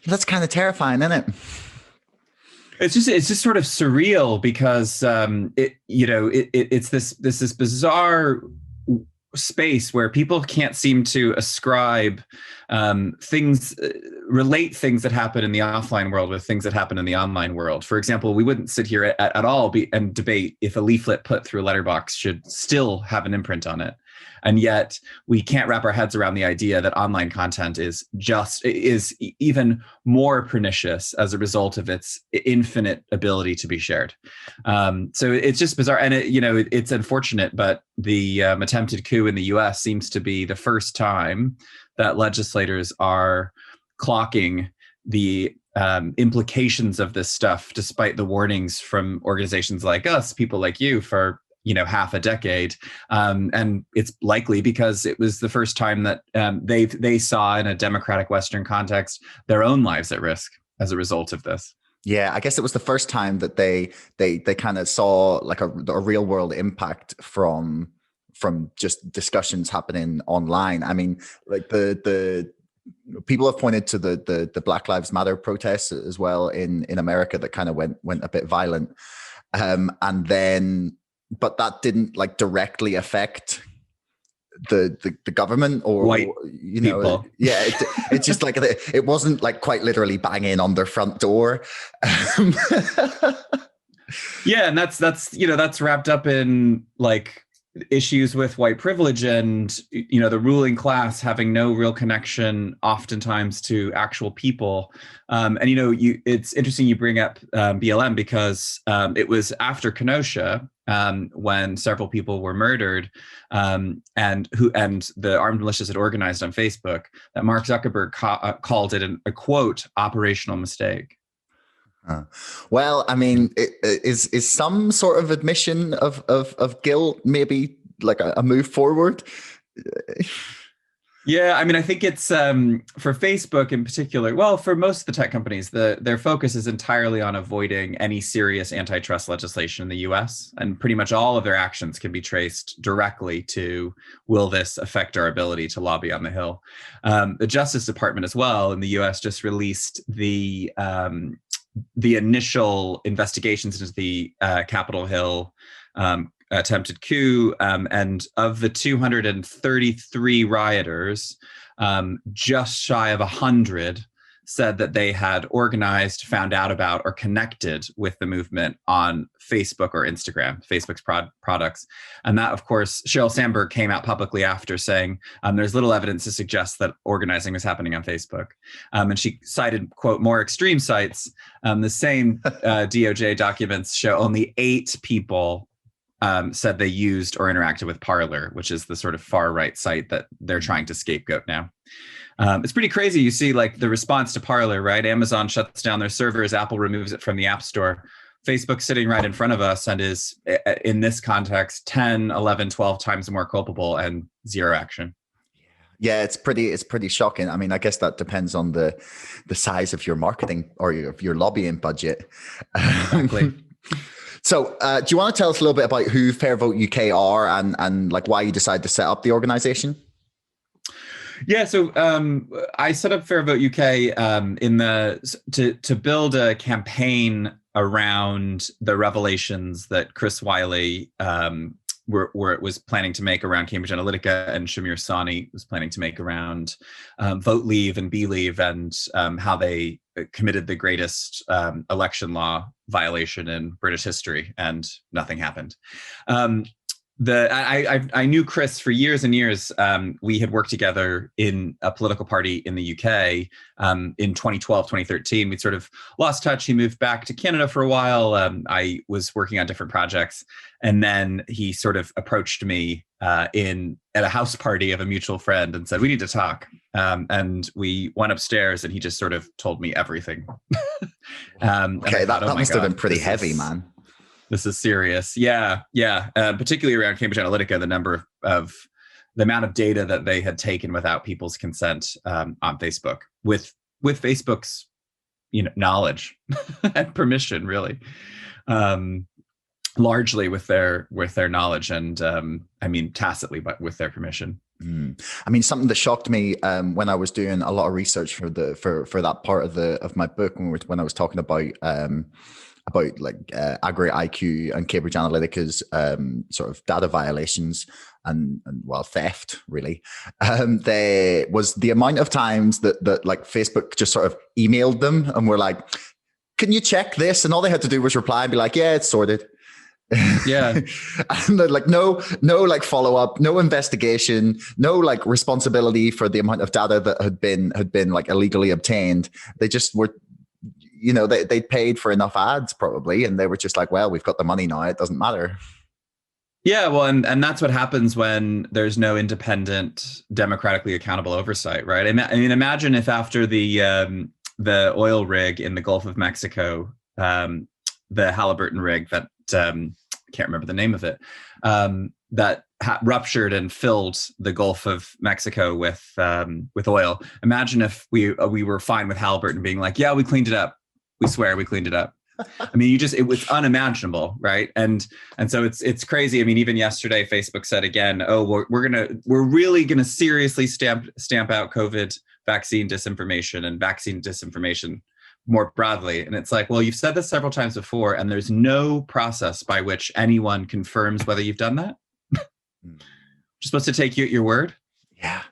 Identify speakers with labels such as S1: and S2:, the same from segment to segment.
S1: That's kind of terrifying, isn't it?
S2: It's just sort of surreal because it's this bizarre space where people can't seem to ascribe things, relate things that happen in the offline world with things that happen in the online world. For example, we wouldn't sit here at all and debate if a leaflet put through a letterbox should still have an imprint on it. And yet we can't wrap our heads around the idea that online content is even more pernicious as a result of its infinite ability to be shared. So it's just bizarre. And it's unfortunate, but the attempted coup in the US seems to be the first time that legislators are clocking the implications of this stuff, despite the warnings from organizations like us, people like you, for half a decade, and it's likely because it was the first time that they saw in a democratic Western context their own lives at risk as a result of this.
S1: Yeah, I guess it was the first time that they kind of saw like a real world impact from just discussions happening online. I mean, like the people have pointed to the Black Lives Matter protests as well in America that kind of went a bit violent, and then. But that didn't like directly affect the government or
S2: white people.
S1: It's just like it wasn't like quite literally banging on their front door.
S2: Yeah, and that's wrapped up in like issues with white privilege and the ruling class having no real connection oftentimes to actual people. It's interesting you bring up BLM because it was after Kenosha when several people were murdered and the armed militias had organized on Facebook that Mark Zuckerberg called it a quote operational mistake.
S1: Well, I mean, is some sort of admission of guilt maybe like a move forward?
S2: Yeah, I mean, I think it's for Facebook in particular. Well, for most of the tech companies, their focus is entirely on avoiding any serious antitrust legislation in the US. And pretty much all of their actions can be traced directly to, will this affect our ability to lobby on the Hill? The Justice Department as well in the US just released the initial investigations into the Capitol Hill attempted coup, and of the 233 rioters, just shy of 100 said that they had organized, found out about, or connected with the movement on Facebook or Instagram, Facebook's products. And that, of course, Sheryl Sandberg came out publicly after saying there's little evidence to suggest that organizing was happening on Facebook. And she cited, quote, more extreme sites. The same DOJ documents show only 8 people said they used or interacted with Parler, which is the sort of far right site that they're trying to scapegoat now. It's pretty crazy. You see like the response to Parler, right? Amazon shuts down their servers. Apple removes it from the App Store. Facebook sitting right in front of us and is, in this context, 10, 11, 12 times more culpable and zero action.
S1: Yeah, it's pretty shocking. I mean, I guess that depends on the size of your marketing or your lobbying budget.
S2: Exactly.
S1: So do you want to tell us a little bit about who Fair Vote UK are and like why you decided to set up the organization?
S2: Yeah, so I set up Fair Vote UK to build a campaign around the revelations that Chris Wylie was planning to make around Cambridge Analytica, and Shamir Sani was planning to make around Vote Leave and Believe, and how they committed the greatest election law violation in British history, and nothing happened. I knew Chris for years and years. We had worked together in a political party in the UK in 2012, 2013. We'd sort of lost touch. He moved back to Canada for a while. I was working on different projects. And then he sort of approached me at a house party of a mutual friend and said, we need to talk. And we went upstairs and he just sort of told me everything.
S1: Okay, that must have been pretty heavy, man.
S2: This is serious. Yeah. Particularly around Cambridge Analytica, the amount of data that they had taken without people's consent on Facebook with Facebook's knowledge and permission, really. largely with their knowledge and I mean tacitly, but with their permission.
S1: I mean, something that shocked me when I was doing a lot of research for that part of my book, when I was talking about like Aggregate IQ and Cambridge Analytica's sort of data violations and well, theft really. There was the amount of times that like Facebook just sort of emailed them and were like, "Can you check this?" And all they had to do was reply and be like, "Yeah, it's sorted."
S2: Yeah.
S1: And they're like, no like follow up, no investigation, no like responsibility for the amount of data that had been like illegally obtained. They just were, you know, they paid for enough ads probably, and they were just like, well, we've got the money now, it doesn't matter.
S2: Yeah, well, and that's what happens when there's no independent, democratically accountable oversight, right? I mean, imagine if after the oil rig in the Gulf of Mexico, the Halliburton rig that I can't remember the name of it, that ruptured and filled the Gulf of Mexico with oil. Imagine if we were fine with Halliburton being like, "Yeah, we cleaned it up. We swear we cleaned it up." I mean, it was unimaginable, right? And so it's crazy. I mean, even yesterday, Facebook said again, "Oh, we're really gonna seriously stamp out COVID vaccine disinformation and vaccine disinformation more broadly." And it's like, well, you've said this several times before, and there's no process by which anyone confirms whether you've done that. You're supposed to take you at your word.
S1: Yeah.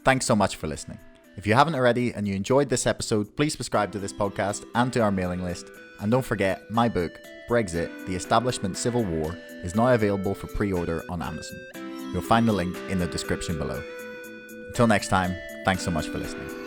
S1: Thanks so much for listening. If you haven't already and you enjoyed this episode, please subscribe to this podcast and to our mailing list. And don't forget, my book, Brexit, The Establishment Civil War, is now available for pre-order on Amazon. You'll find the link in the description below. Until next time, thanks so much for listening.